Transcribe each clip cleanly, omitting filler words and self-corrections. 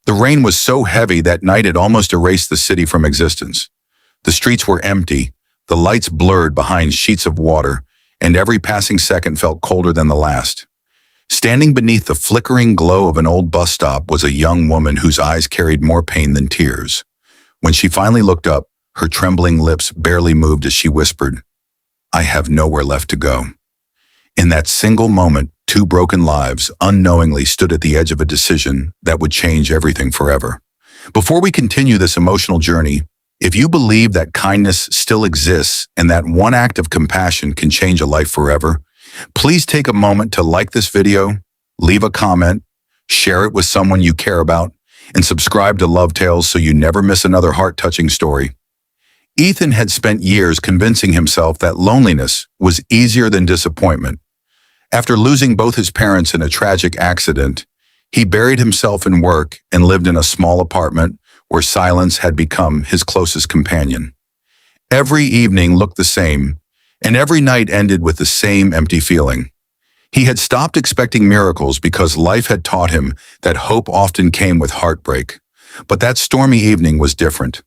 The rain was so heavy that night it almost erased the city from existence. The streets were empty, the lights blurred behind sheets of water, and every passing second felt colder than the last. Standing beneath the flickering glow of an old bus stop was a young woman whose eyes carried more pain than tears. When she finally looked up, her trembling lips barely moved as she whispered, "I have nowhere left to go." In that single moment, two broken lives unknowingly stood at the edge of a decision that would change everything forever. Before we continue this emotional journey, if you believe that kindness still exists and that one act of compassion can change a life forever, please take a moment to like this video, leave a comment, share it with someone you care about, and subscribe to Love Tales so you never miss another heart-touching story. Ethan had spent years convincing himself that loneliness was easier than disappointment. After losing both his parents in a tragic accident, he buried himself in work and lived in a small apartment where silence had become his closest companion. Every evening looked the same, and every night ended with the same empty feeling. He had stopped expecting miracles because life had taught him that hope often came with heartbreak. But that stormy evening was different.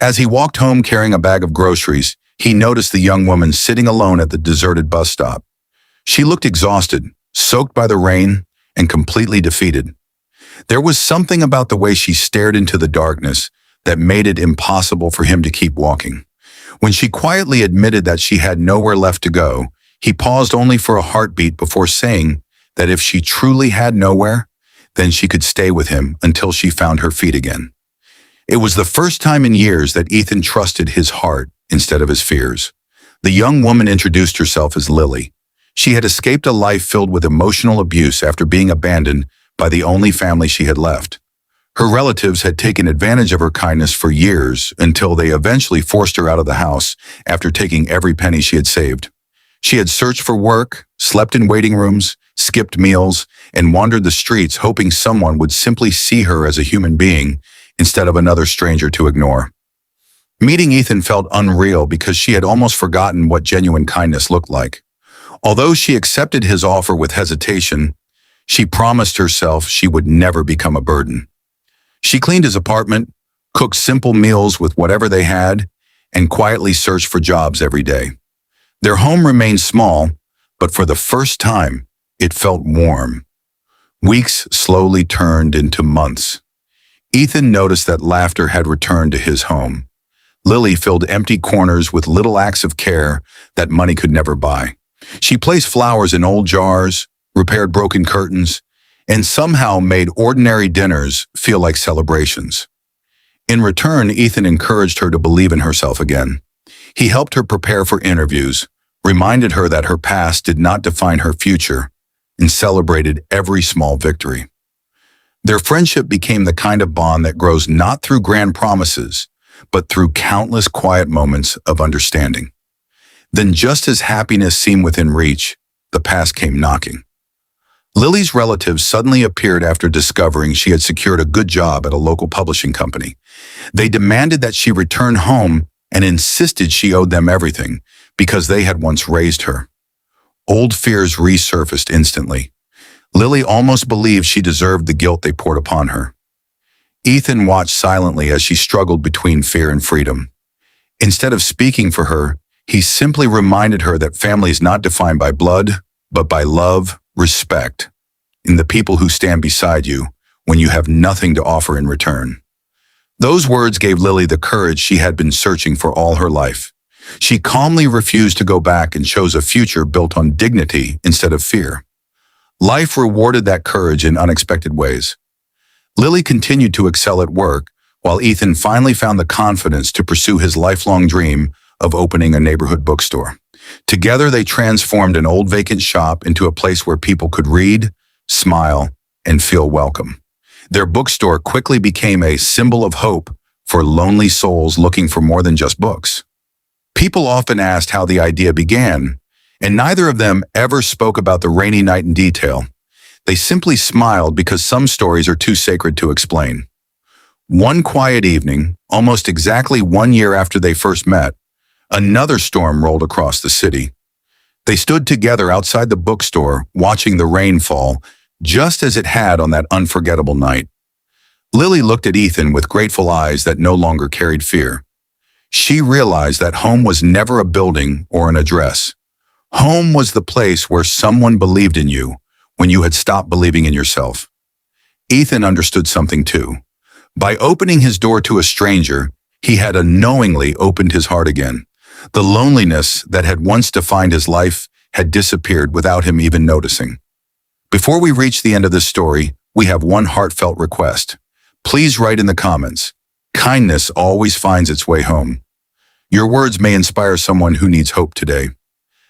As he walked home carrying a bag of groceries, he noticed the young woman sitting alone at the deserted bus stop. She looked exhausted, soaked by the rain, and completely defeated. There was something about the way she stared into the darkness that made it impossible for him to keep walking. When she quietly admitted that she had nowhere left to go, he paused only for a heartbeat before saying that if she truly had nowhere, then she could stay with him until she found her feet again. It was the first time in years that Ethan trusted his heart instead of his fears. The young woman introduced herself as Lily. She had escaped a life filled with emotional abuse after being abandoned by the only family she had left. Her relatives had taken advantage of her kindness for years until they eventually forced her out of the house after taking every penny she had saved. She had searched for work, slept in waiting rooms, skipped meals, and wandered the streets hoping someone would simply see her as a human being instead of another stranger to ignore. Meeting Ethan felt unreal because she had almost forgotten what genuine kindness looked like. Although she accepted his offer with hesitation, she promised herself she would never become a burden. She cleaned his apartment, cooked simple meals with whatever they had, and quietly searched for jobs every day. Their home remained small, but for the first time, it felt warm. Weeks slowly turned into months. Ethan noticed that laughter had returned to his home. Lily filled empty corners with little acts of care that money could never buy. She placed flowers in old jars, repaired broken curtains, and somehow made ordinary dinners feel like celebrations. In return, Ethan encouraged her to believe in herself again. He helped her prepare for interviews, reminded her that her past did not define her future, and celebrated every small victory. Their friendship became the kind of bond that grows not through grand promises, but through countless quiet moments of understanding. Then, just as happiness seemed within reach, the past came knocking. Lily's relatives suddenly appeared after discovering she had secured a good job at a local publishing company. They demanded that she return home and insisted she owed them everything because they had once raised her. Old fears resurfaced instantly. Lily almost believed she deserved the guilt they poured upon her. Ethan watched silently as she struggled between fear and freedom. Instead of speaking for her, he simply reminded her that family is not defined by blood, but by love, respect, and the people who stand beside you when you have nothing to offer in return. Those words gave Lily the courage she had been searching for all her life. She calmly refused to go back and chose a future built on dignity instead of fear. Life rewarded that courage in unexpected ways. Lily continued to excel at work, while Ethan finally found the confidence to pursue his lifelong dream of opening a neighborhood bookstore. Together, they transformed an old vacant shop into a place where people could read, smile, and feel welcome. Their bookstore quickly became a symbol of hope for lonely souls looking for more than just books. People often asked how the idea began, and neither of them ever spoke about the rainy night in detail. They simply smiled because some stories are too sacred to explain. One quiet evening, almost exactly 1 year after they first met, another storm rolled across the city. They stood together outside the bookstore, watching the rain fall, just as it had on that unforgettable night. Lily looked at Ethan with grateful eyes that no longer carried fear. She realized that home was never a building or an address. Home was the place where someone believed in you when you had stopped believing in yourself. Ethan understood something too. By opening his door to a stranger, he had unknowingly opened his heart again. The loneliness that had once defined his life had disappeared without him even noticing. Before we reach the end of this story, we have one heartfelt request. Please write in the comments. Kindness always finds its way home. Your words may inspire someone who needs hope today.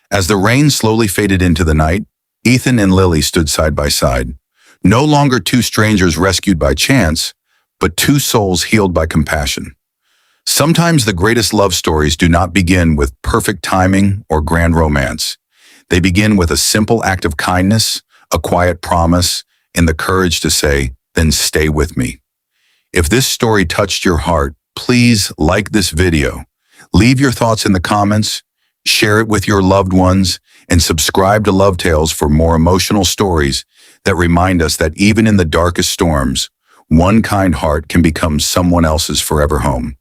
As the rain slowly faded into the night, Ethan and Lily stood side by side. No longer two strangers rescued by chance, but two souls healed by compassion. Sometimes the greatest love stories do not begin with perfect timing or grand romance. They begin with a simple act of kindness, a quiet promise, and the courage to say, "Then stay with me." If this story touched your heart, please like this video. Leave your thoughts in the comments, share it with your loved ones, and subscribe to Love Tales for more emotional stories that remind us that even in the darkest storms, one kind heart can become someone else's forever home.